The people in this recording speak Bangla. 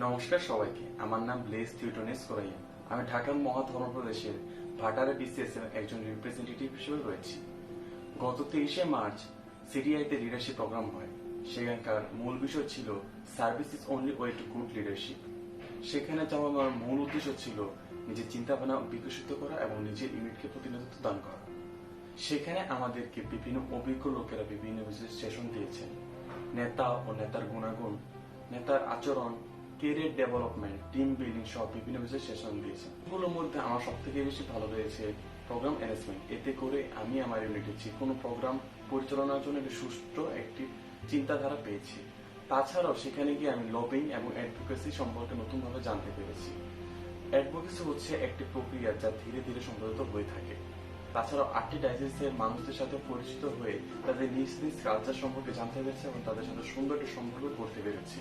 নমস্কার সবাইকে। আমার নাম ব্লেস থিওটনিস কোরাইয়া। আমি ঢাকা মহানগর প্রদেশের ভাটারা বিসিএস এর একজন রিপ্রেজেন্টেটিভ হিসেবে রয়েছি। গত 23শে মার্চ সিটিআইতে লিডারশিপ প্রোগ্রাম হয়। সেখানকার মূল বিষয় ছিল service is only way to good leadership. সেখানে যাওয়া আমার মূল উদ্দেশ্য ছিল নিজের চিন্তাভাবনা বিকশিত করা এবং নিজের ইউনিটকে প্রতিনিধিত্ব দান করা। সেখানে আমাদেরকে বিভিন্ন অভিজ্ঞ লোকেরা বিভিন্ন বিষয়ে সেশন দিয়েছেন। নেতা ও নেতার গুণাগুণ, নেতার আচরণ, কেরিয়ার ডেভেলপমেন্ট, টিম বিল্ডিং সহ বিভিন্ন বিষয়ে সেশন দিয়েছেন। এগুলোর মধ্যে আমার সব থেকে বেশি ভালো লেগেছে প্রোগ্রাম ম্যানেজমেন্ট। এতে করে আমি আমার ইউনিটে যে কোনো প্রোগ্রাম পরিচালনার জন্য একটি সুষ্ঠু একটি চিন্তাধারা পেয়েছি। তাছাড়াও সেখানে গিয়ে আমি লবিং এবং অ্যাডভোকেসি সম্পর্কে নতুনভাবে জানতে পেরেছি। অ্যাডভোকেসি হচ্ছে একটি প্রক্রিয়া যা ধীরে ধীরে সংগঠিত হয়ে থাকে। তাছাড়াও 8টি ডায়াসিসের মানুষদের সাথে পরিচিত হয়ে তাদের নিজ নিজ কালচার সম্পর্কে জানতে পেরেছি এবং তাদের সাথে সুন্দর একটি সম্পর্ক করতে পেরেছি।